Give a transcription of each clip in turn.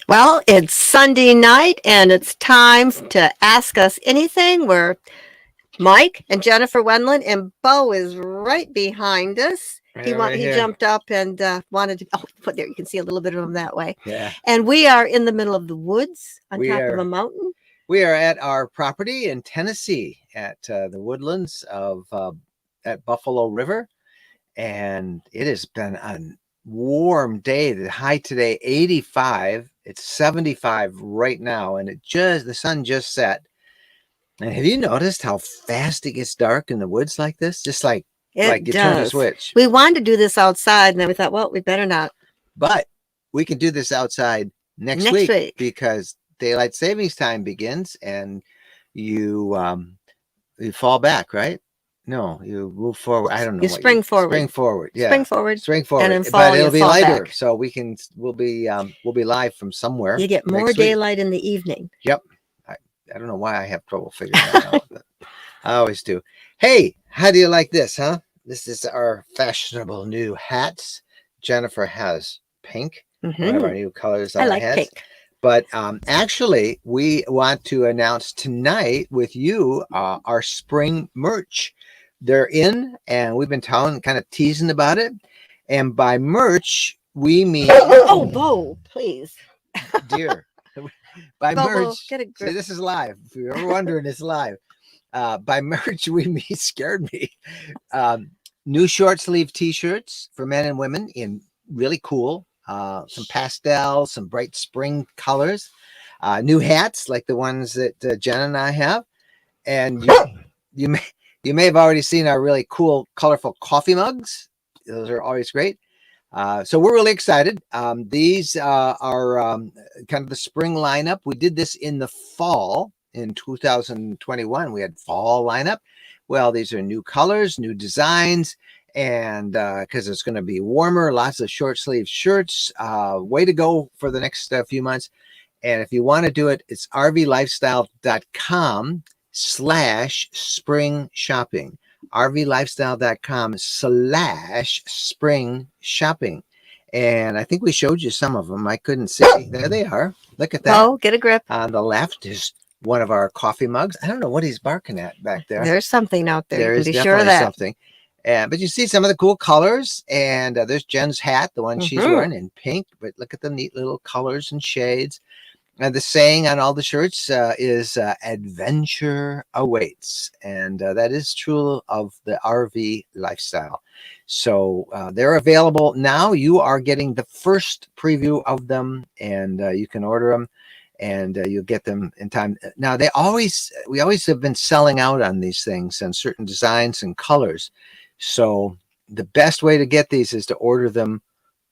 Well, it's Sunday night and it's time to ask us anything. We're Mike and Jennifer Wendland, and Bo is right behind us. Right He here. jumped up and wanted to. Oh, put there. You can see a little bit of him that way. Yeah. And we are in the middle of the woods on We top are- of a mountain. We are at our property in Tennessee at the woodlands of at Buffalo River, and it has been a warm day. The high today 85. It's 75 right now, and the sun just set. And have you noticed how fast it gets dark in the woods like this? Just like you turn the does. switch. We wanted to do this outside, and then we thought, well, we better not. But we can do this outside next week because daylight savings time begins, and you fall back, right? No, you move forward. I don't know. You spring forward. Spring forward. Yeah. Spring forward. Spring forward. And in fall, but it'll be fall lighter, back. so we'll be live from somewhere. You get more daylight in the evening. Yep. I don't know why I have trouble figuring that out, but I always do. Hey, how do you like this, huh? This is our fashionable new hats. Jennifer has pink, one of our new colors on our hats. Pink. But actually, we want to announce tonight with you our spring merch. They're in, and we've been kind of teasing about it. And by merch, we mean... Oh, Bo, please. Dear. By Bo, merch, get a grip. see, this is live. If you're ever wondering, it's live. By merch, we mean scared me. New short sleeve t-shirts for men and women in really cool, some pastels, some bright spring colors, new hats like the ones that Jen and I have, and you may have already seen our really cool, colorful coffee mugs. Those are always great. So we're really excited. These are kind of the spring lineup. We did this in the fall in 2021. We had fall lineup. Well, these are new colors, new designs, and because it's going to be warmer, lots of short sleeve shirts. Way to go for the next few months. And if you want to do it, it's rvlifestyle.com/spring shopping. rvlifestyle.com/spring shopping. And I think we showed you some of them. I couldn't see. There they are. Look at that. Oh, get a grip. On the left is one of our coffee mugs. I don't know what he's barking at back there. There's something out there. There You is can be definitely sure of that. something. But you see some of the cool colors, and there's Jen's hat, the one she's wearing in pink. But look at the neat little colors and shades. And the saying on all the shirts is adventure awaits. And that is true of the RV lifestyle. So they're available now. You are getting the first preview of them, and you can order them, and you'll get them in time. Now, we always have been selling out on these things and certain designs and colors. So the best way to get these is to order them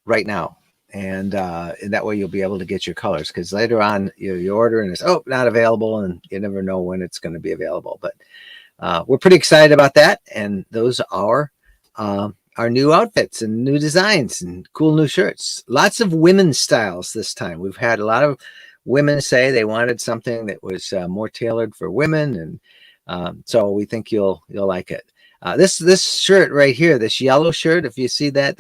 right now. And that way you'll be able to get your colors, because later on you order and it's not available, and you never know when it's going to be available. But we're pretty excited about that, and those are our new outfits and new designs and cool new shirts. Lots of women's styles this time. We've had a lot of women say they wanted something that was more tailored for women, and so we think you'll like it. This shirt right here, this yellow shirt, if you see that,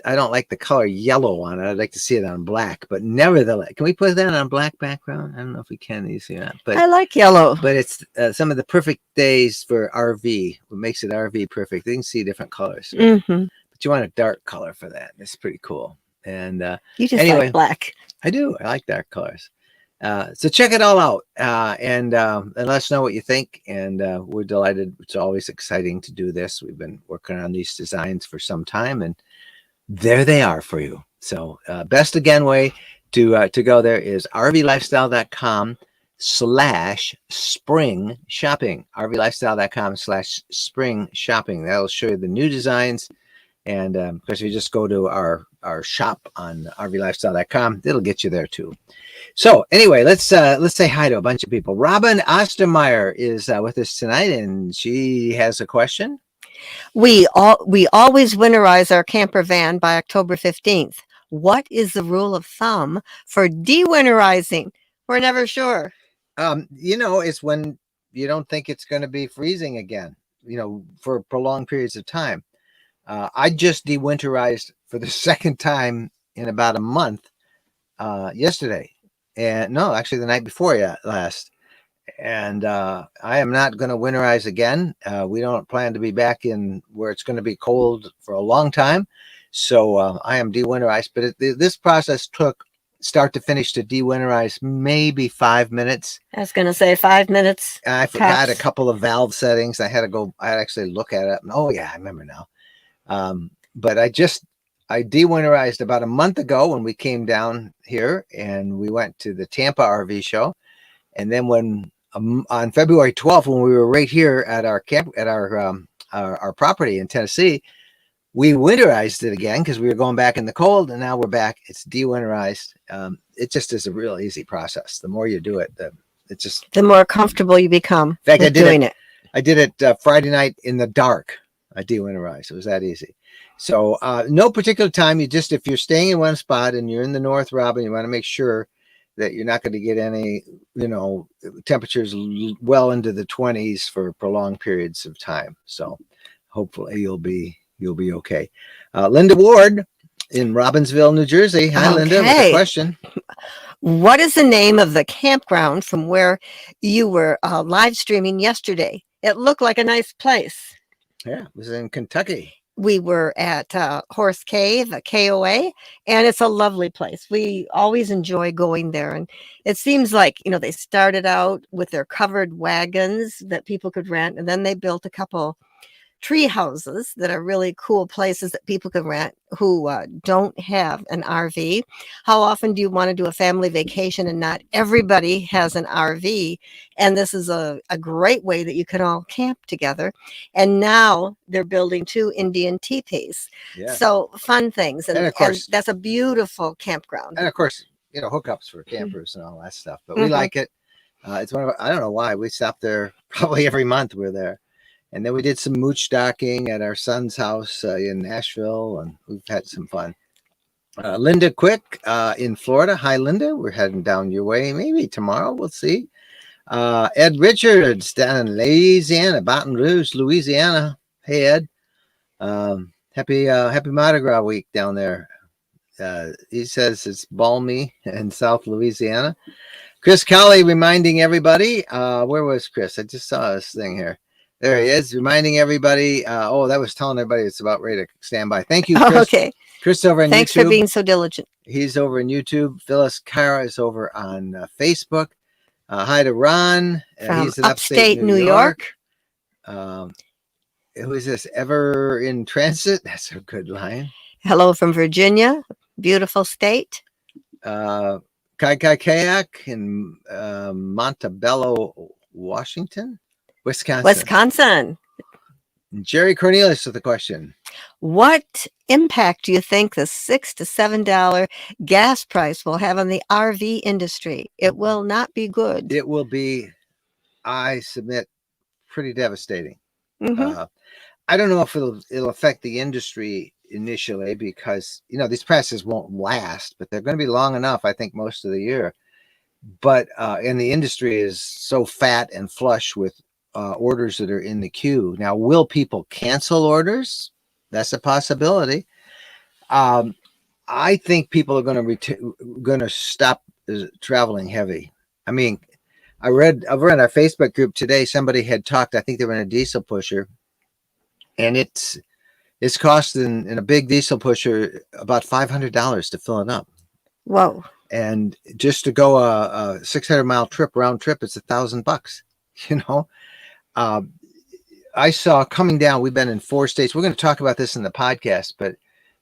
I don't like the color yellow on it. I'd like to see it on black, but nevertheless, can we put that on black background? I don't know if we can. You see that? But I like yellow. But it's some of the perfect days for RV. What makes it RV perfect? You can see different colors. But you want a dark color for that. It's pretty cool. And you just like black. I do. I like dark colors. So check it all out and let us know what you think. And we're delighted. It's always exciting to do this. We've been working on these designs for some time, and there they are for you. So best again way to go there is rvlifestyle.com/spring shopping. rvlifestyle.com/spring shopping. That'll show you the new designs. And of course, if you just go to our shop on rvlifestyle.com, it'll get you there too. So anyway, let's say hi to a bunch of people. Robin Ostermeyer is with us tonight, and she has a question. We always winterize our camper van by October 15th. What is the rule of thumb for de-winterizing? We're never sure. It's when you don't think it's going to be freezing again, for prolonged periods of time. I just de-winterized for the second time in about a month yesterday. And no, actually the night before last. And I am not going to winterize again. We don't plan to be back in where it's going to be cold for a long time. So I am de-winterized. But this process took start to finish to de-winterize maybe 5 minutes. I was going to say 5 minutes. I forgot tops. a couple of valve settings. I had to go. I had to actually look at it. Oh yeah, I remember now. But I de-winterized about a month ago when we came down here and we went to the Tampa RV show. And then when on February 12th, when we were right here at our camp at our property in Tennessee, we winterized it again because we were going back in the cold, and now we're back. It's de-winterized. It just is a real easy process. The more you do it, the more comfortable you become. In fact, doing it. I did it Friday night in the dark. I de-winterized. It was that easy. So no particular time. If you're staying in one spot and you're in the North, Robin, you want to make sure that you're not going to get any, temperatures well into the 20s for prolonged periods of time. So hopefully you'll be okay. Linda Ward in Robbinsville, New Jersey. Hi, okay. Linda, with a question. What is the name of the campground from where you were live streaming yesterday? It looked like a nice place. Yeah, it was in Kentucky. We were at Horse Cave, a KOA, and it's a lovely place. We always enjoy going there. And it seems like, they started out with their covered wagons that people could rent, and then they built a couple tree houses that are really cool places that people can rent who don't have an RV. How often do you want to do a family vacation and not everybody has an RV? And this is a great way that you can all camp together. And now they're building 2 Indian teepees. Yeah. So fun things. And of course, and that's a beautiful campground. And of course, hookups for campers and all that stuff. But we like it. It's one of I don't know why. We stop there probably every month we're there. And then we did some mooch docking at our son's house in Nashville, and we've had some fun. Linda Quick in Florida. Hi, Linda. We're heading down your way. Maybe tomorrow. We'll see. Ed Richards down in Louisiana, Baton Rouge, Louisiana. Hey, Ed. Happy Mardi Gras week down there. He says it's balmy in South Louisiana. Chris Colley reminding everybody. Where was Chris? I just saw this thing here. There he is, reminding everybody. That was telling everybody it's about ready to stand by. Thank you, Chris. Oh, okay. Chris over on Thanks YouTube. for being so diligent. He's over on YouTube. Phyllis Cara is over on Facebook. Hi to Ron. He's in upstate New York. Who is this? Ever in Transit? That's a good line. Hello from Virginia. Beautiful state. Kai Kayak in Montebello, Washington. Wisconsin. Jerry Cornelius with the question. What impact do you think the $6 to $7 gas price will have on the RV industry? It will not be good. It will be, I submit, pretty devastating. I don't know if it'll affect the industry initially because, these prices won't last, but they're going to be long enough, I think, most of the year. But, and the industry is so fat and flush with orders that are in the queue. Now, will people cancel orders? That's a possibility. I think people are going to stop traveling heavy. I mean, I read over in our Facebook group today, somebody had talked, I think they were in a diesel pusher, and it's costing in a big diesel pusher about $500 to fill it up. Whoa. And just to go a 600-mile round trip, it's $1,000, I saw coming down, we've been in 4 states. We're going to talk about this in the podcast, but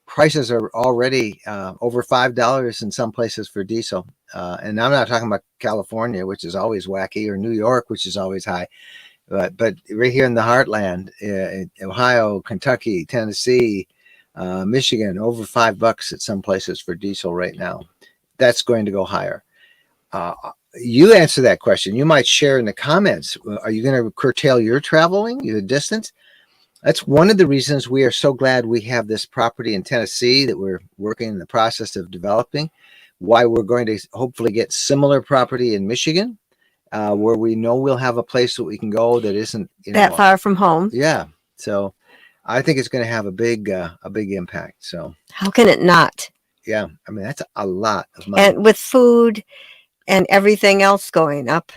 prices are already over $5 in some places for diesel. And I'm not talking about California, which is always wacky, or New York, which is always high. But right here in the heartland, Ohio, Kentucky, Tennessee, Michigan, over $5 at some places for diesel right now. That's going to go higher. You answer that question. You might share in the comments. Are you going to curtail your traveling, your distance? That's one of the reasons we are so glad we have this property in Tennessee that we're working in the process of developing. Why we're going to hopefully get similar property in Michigan, where we know we'll have a place that we can go that isn't that far from home. Yeah. So I think it's going to have a big impact. So How can it not? yeah, I mean that's a lot of money. And with food and everything else going up.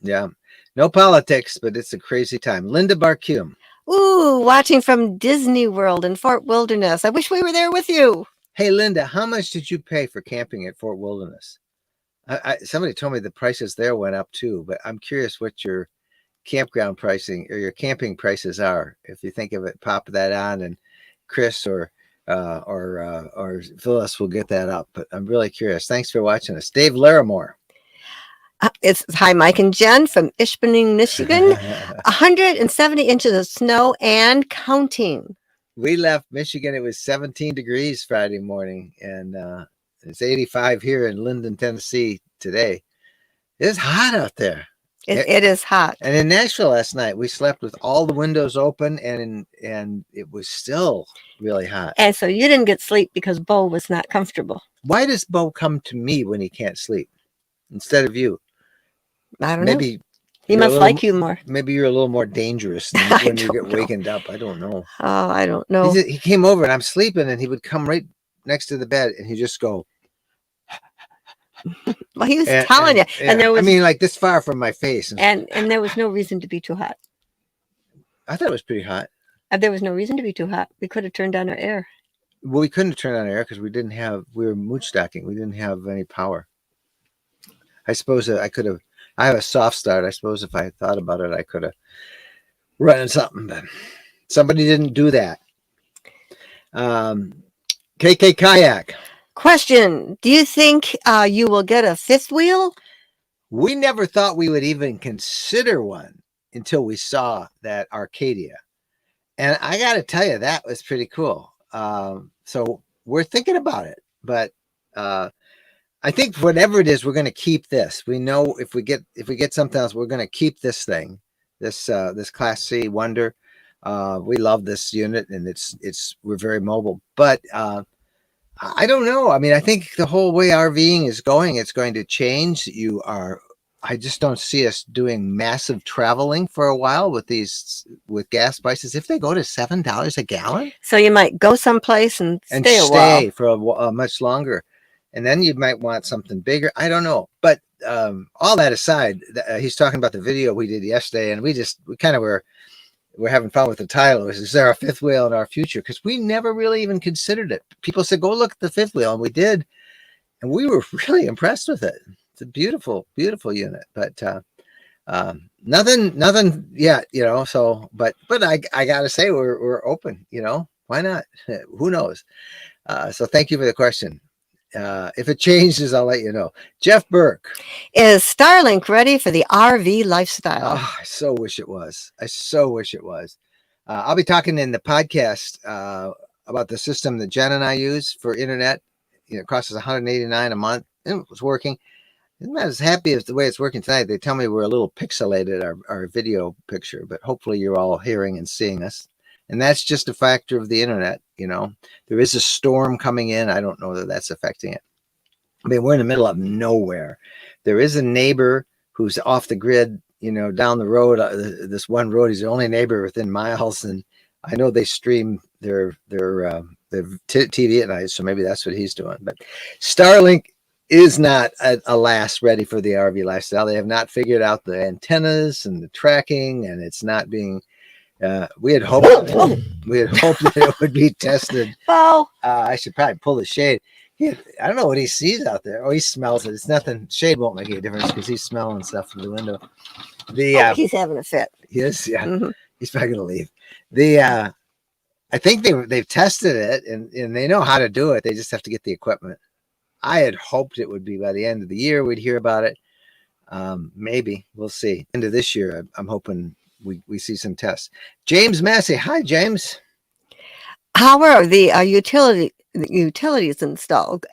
Yeah, no politics, but it's a crazy time. Linda Barcume. Ooh, watching from Disney World in Fort Wilderness. I wish we were there with you. Hey, Linda, how much did you pay for camping at Fort Wilderness? Somebody told me the prices there went up too, but I'm curious what your campground pricing or your camping prices are. If you think of it, pop that on, and Chris or Phyllis will get that up. But I'm really curious. Thanks for watching us, Dave Larimore. It's hi, Mike and Jen from Ishpeming, Michigan. 170 inches of snow and counting. We left Michigan. It was 17 degrees Friday morning, and it's 85 here in Linden, Tennessee today. It's hot out there. It is hot. And in Nashville last night, we slept with all the windows open, and it was still really hot. And so you didn't get sleep because Bo was not comfortable. Why does Bo come to me when he can't sleep instead of you? I don't know. Maybe he must like you more. Maybe you're a little more dangerous when you get wakened up. I don't know. Oh, I don't know. He came over and I'm sleeping, and he would come right next to the bed, and he'd just go. Well, he was telling you, and there was. I mean, like this far from my face, and there was no reason to be too hot. I thought it was pretty hot. There was no reason to be too hot. We could have turned on our air. Well, we couldn't turn on air because we were mooch stocking. We didn't have any power. I suppose I could have. I have a soft start. I suppose if I had thought about it, I could have run something, but somebody didn't do that. KK Kayak. Question: do you think you will get a fifth wheel? We never thought we would even consider one until we saw that Arcadia. And I got to tell you, that was pretty cool. So we're thinking about it, but I think whatever it is, we're going to keep this. We know if we get something else, we're going to keep this thing, this Class C Wonder. We love this unit, and we're very mobile. But I don't know. I mean, I think the whole way RVing is going, it's going to change. I just don't see us doing massive traveling for a while with gas prices. If they go to $7 a gallon, so you might go someplace and stay a while. For a much longer. And then you might want something bigger. I don't know. But all that aside, he's talking about the video we did yesterday, and we kind of we're having fun with the title. Is there a fifth wheel in our future? Because we never really even considered it. People said, go look at the fifth wheel, and we did. And we were really impressed with it. It's a beautiful, beautiful unit. But nothing yet, so, but I got to say, we're open, why not? Who knows? So thank you for the question. If it changes, I'll let you know. Jeff Burke. Is Starlink ready for the RV lifestyle? Oh, I so wish it was. I'll be talking in the podcast about the system that Jen and I use for internet. It costs us $189 a month. And it was working. I'm not as happy as the way it's working tonight. They tell me we're a little pixelated, our video picture, but hopefully you're all hearing and seeing us. And that's just a factor of the internet. There is a storm coming in. I don't know that that's affecting it. I mean, we're in the middle of nowhere. There is a neighbor who's off the grid, down the road, this one road. He's the only neighbor within miles. And I know they stream their TV at night. So maybe that's what he's doing. But Starlink is not, alas, ready for the RV lifestyle. They have not figured out the antennas and the tracking, and it's not being. We had hoped that it would be tested. Oh, I should probably pull the shade. I don't know what he sees out there. Oh, he smells it. It's nothing. Shade won't make any difference because he's smelling stuff through the window. He's having a fit. He is, yeah. Mm-hmm. He's probably gonna leave. I think they've tested it and they know how to do it. They just have to get the equipment. I had hoped it would be by the end of the year we'd hear about it. Maybe we'll see. End of this year, I'm hoping we see some tests. James Massey. Hi, James. How are the utilities installed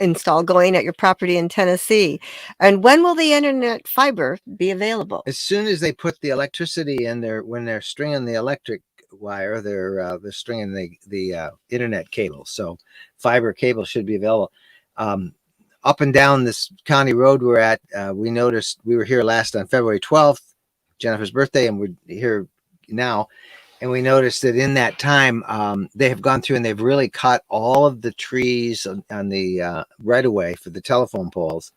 going at your property in Tennessee? And when will the internet fiber be available? As soon as they put the electricity in there, when they're stringing the electric wire, they're stringing the internet cable. So fiber cable should be available. Up and down this county road we're at, we noticed we were here last on February 12th, Jennifer's birthday, and we're here now. And we noticed that in that time, they have gone through and they've really cut all of the trees on the right of way for the telephone poles,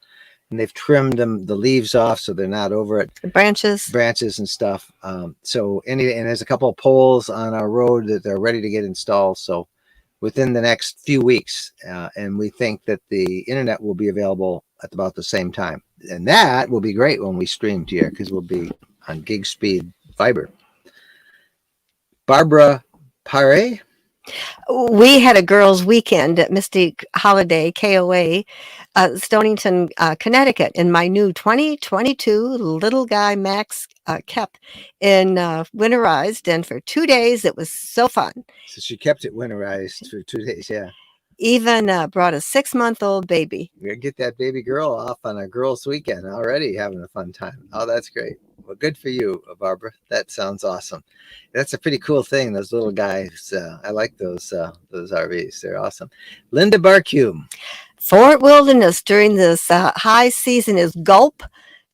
and they've trimmed the leaves off so they're not over it. The branches And stuff. And there's a couple of poles on our road that are ready to get installed. So within the next few weeks, and we think that the internet will be available at about the same time, and that will be great when we stream to you because we'll be on gig speed fiber. Barbara Pare. We had a girls' weekend at Mystic Holiday KOA, Stonington, Connecticut, in my new 2022 little guy Max kept in winterized, and for 2 days it was so fun. So she kept it winterized for 2 days. Yeah. Even brought a 6-month-old baby. We're gonna get that baby girl off on a girls' weekend already, having a fun time. Oh, that's great. Well, good for you, Barbara. That sounds awesome. That's a pretty cool thing. Those little guys. I like those RVs. They're awesome. Linda Barcume. Fort Wilderness during this high season is Gulp,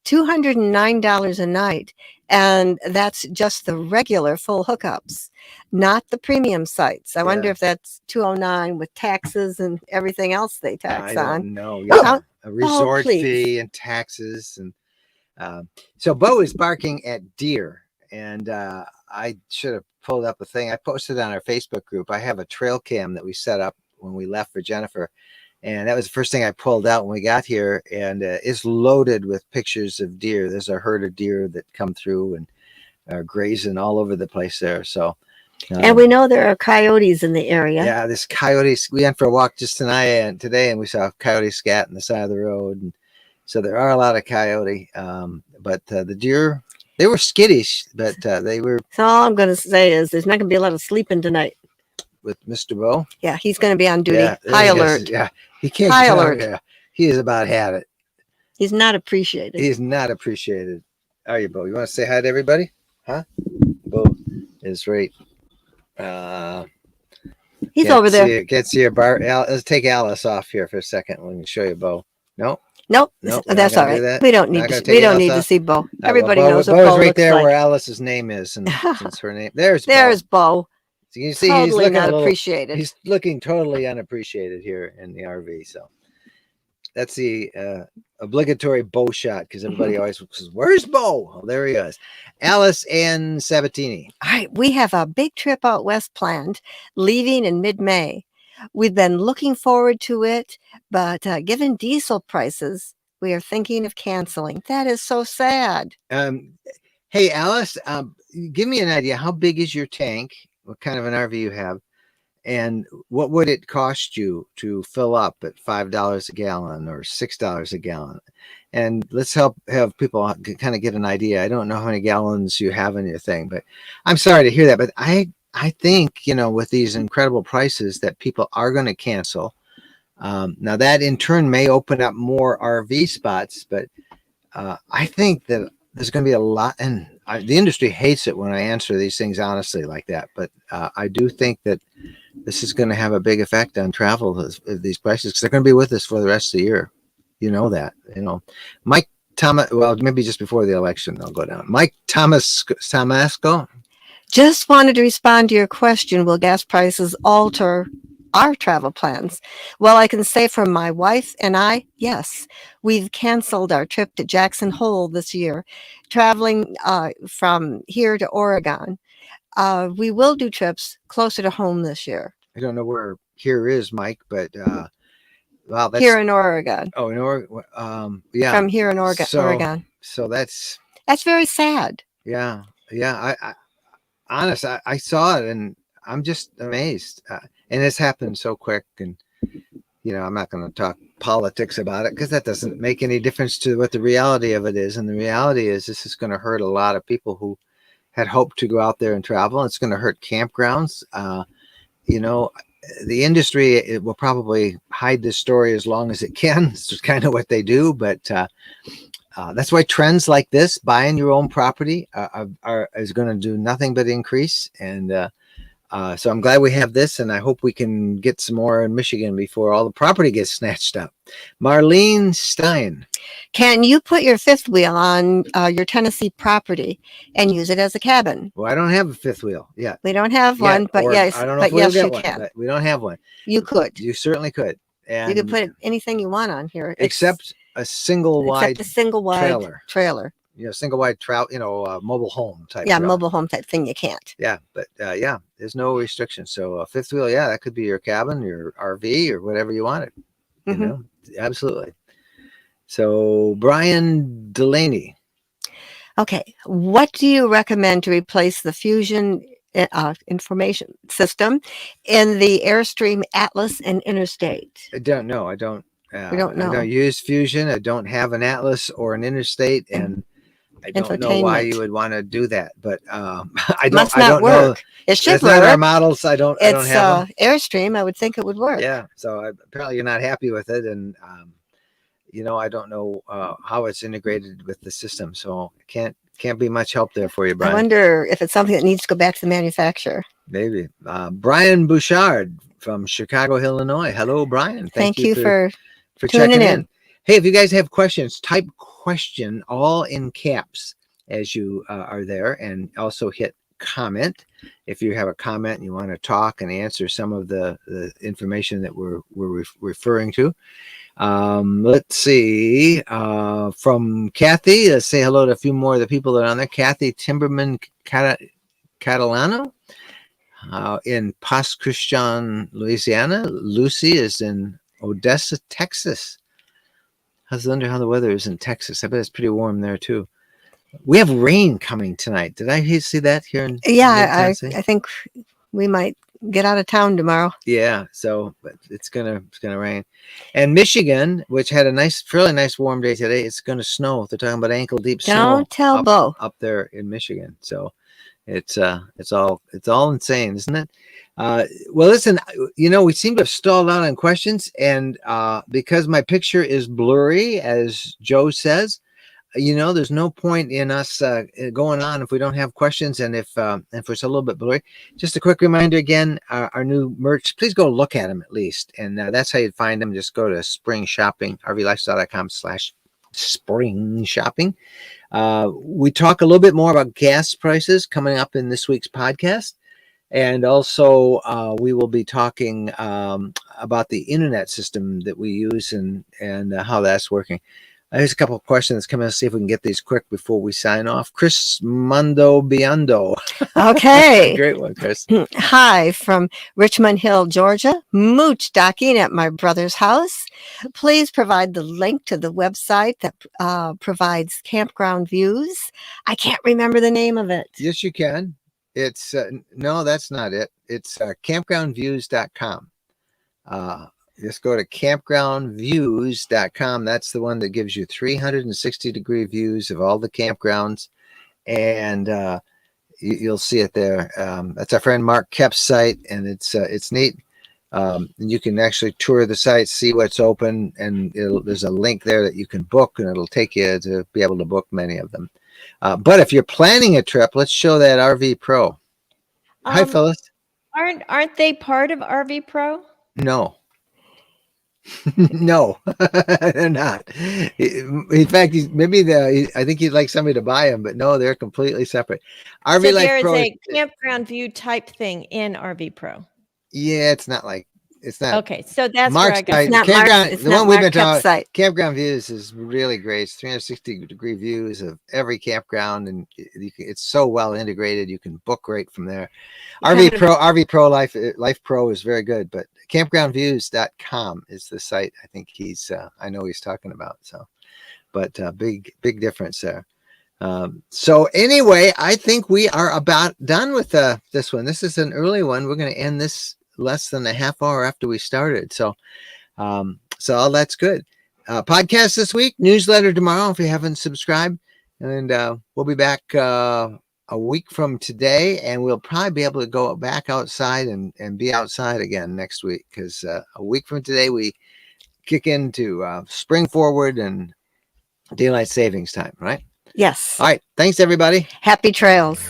$209 a night. And that's just the regular full hookups, not the premium sites. I wonder if that's $209 with taxes and everything else they tax on. I don't know. Yeah, a resort fee and taxes. And so Bo is barking at deer. And I should have pulled up a thing. I posted on our Facebook group. I have a trail cam that we set up when we left for Jennifer. And that was the first thing I pulled out when we got here, and it's loaded with pictures of deer. There's a herd of deer that come through and are grazing all over the place there. So, and we know there are coyotes in the area. Yeah, this coyotes. We went for a walk just today, and we saw a coyote scat on the side of the road. And so there are a lot of coyote, but the deer, they were skittish, but they were. So all I'm going to say is there's not going to be a lot of sleeping tonight. With Mr. Bo? Yeah, he's going to be on duty. Yeah, high alert. Yeah, he can't. High alert. Yeah, he has about had it. He's not appreciated. He's not appreciated. Are you, Bo? You want to say hi to everybody? Huh? Bo is right. He's over there. Can't see your bar. Let's take Alice off here for a second. Let me show you Bo. Nope. That's all right. We don't need to. We don't need to see Bo. Everybody knows what Bo's right there where Alice's name is, and since her name, there's Bo. So you see, totally he's looking not appreciated. He's looking totally unappreciated here in the RV. So that's the obligatory Bo shot, because everybody always says, "Where's Bo?" Oh, there he is. Alice and Sabatini. All right, we have a big trip out west planned, leaving in mid-May. We've been looking forward to it, but given diesel prices, we are thinking of canceling. That is so sad. Hey, Alice, give me an idea. How big is your tank? What kind of an RV you have, and what would it cost you to fill up at $5 a gallon or $6 a gallon? And let's have people kind of get an idea. I don't know how many gallons you have in your thing, but I'm sorry to hear that. But I think, with these incredible prices that people are going to cancel. Now that in turn may open up more RV spots, but I think that there's going to be a lot, and the industry hates it when I answer these things honestly like that. But I do think that this is going to have a big effect on travel, these prices, because they're going to be with us for the rest of the year. You know that. Mike Thomas. Well, maybe just before the election they'll go down. Mike Tomasco. Just wanted to respond to your question. Will gas prices alter our travel plans? Well, I can say for my wife and I, yes, we've canceled our trip to Jackson Hole this year, traveling from here to Oregon. We will do trips closer to home this year. I don't know where here is, Mike, but wow, that's here in Oregon. Oh, in Oregon. Yeah, from here in Oregon. So that's very sad. Yeah. I saw it and I'm just amazed. And it's happened so quick. And, I'm not going to talk politics about it because that doesn't make any difference to what the reality of it is. And the reality is this is going to hurt a lot of people who had hoped to go out there and travel. It's going to hurt campgrounds. The industry, it will probably hide this story as long as it can. It's just kind of what they do. But that's why trends like this, buying your own property, is going to do nothing but increase. And So I'm glad we have this, and I hope we can get some more in Michigan before all the property gets snatched up. Marlene Stein. Can you put your fifth wheel on your Tennessee property and use it as a cabin? Well, I don't have a fifth wheel yet. We don't have one, but yes, I don't know if we'll yes, get you one, can. but we don't have one. You could. You certainly could. And You could put anything you want on here, except a single wide trailer. Single wide mobile home type. Yeah, trailer. mobile home type thing. You can't. Yeah, but there's no restriction. So a fifth wheel, that could be your cabin, your RV, or whatever you wanted. You know, absolutely. So Brian Delaney. Okay, what do you recommend to replace the Fusion information system in the Airstream Atlas and Interstate? I don't know. I don't. We don't know. I don't use Fusion. I don't have an Atlas or an Interstate, and I don't know why you would want to do that. But I don't know. It should it's work. Not our models. I don't have them. Airstream. I would think it would work. Yeah. So apparently you're not happy with it, and I don't know how it's integrated with the system. So can't be much help there for you, Brian. I wonder if it's something that needs to go back to the manufacturer. Maybe. Brian Bouchard from Chicago, Illinois. Hello, Brian. Thank you for checking in. Hey, if you guys have questions, type question all in caps as you are there, and also hit comment if you have a comment and you want to talk and answer some of the information that we're referring to. Let's see. From Kathy, let's say hello to a few more of the people that are on there. Kathy Timberman Catalano in Pas Christian, Louisiana. Lucy is in Odessa, Texas. I was wondering how the weather is in Texas. I bet it's pretty warm there too. We have rain coming tonight. Did I see that here in I think we might get out of town tomorrow. Yeah, so but it's gonna rain. And Michigan, which had a fairly nice warm day today, it's gonna snow. They're talking about ankle deep snow. Don't tell Bo up there in Michigan. So it's all insane, isn't it? Well, listen, we seem to have stalled out on questions, and because my picture is blurry, as Joe says, there's no point in us going on if we don't have questions, and if it's a little bit blurry. Just a quick reminder again, our new merch, please go look at them at least, and that's how you find them. Just go to spring shopping, rvlifestyle.com/spring shopping. We talk a little bit more about gas prices coming up in this week's podcast. And also, we will be talking about the internet system that we use and how that's working. There's a couple of questions coming. Let's see if we can get these quick before we sign off. Chris Mundo Biondo. Okay. Great one, Chris. Hi from Richmond Hill, Georgia. Mooch docking at my brother's house. Please provide the link to the website that provides campground views. I can't remember the name of it. Yes, you can. It's no, that's not it. It's campgroundviews.com. Just go to campgroundviews.com. That's the one that gives you 360-degree views of all the campgrounds, and you'll see it there. That's our friend Mark Kep's site, and it's neat. And you can actually tour the site, see what's open, and there's a link there that you can book, and it'll take you to be able to book many of them. But if you're planning a trip, let's show that RV Pro. Hi, Phyllis. Aren't they part of RV Pro? No. No, they're not. In fact, I think he'd like somebody to buy them, but no, they're completely separate. RV so Life there is Pro a campground view type thing in RV Pro. Yeah, it's not. Okay, so that's Mark's where I got it's not campground. It's the not one we've been Mark talking. site. Campground Views is really great. It's 360-degree views of every campground, and it's so well integrated. You can book right from there. RV Pro Life Pro is very good, but campgroundviews.com is the site. I think I know he's talking about. So, but big difference there. So anyway, I think we are about done with this one. This is an early one. We're going to end this less than a half hour after we started. So all that's good. Podcast this week, newsletter tomorrow if you haven't subscribed, and we'll be back a week from today, and we'll probably be able to go back outside and be outside again next week, because a week from today we kick into spring forward and daylight savings time, right? Yes. All right. Thanks, everybody. Happy trails.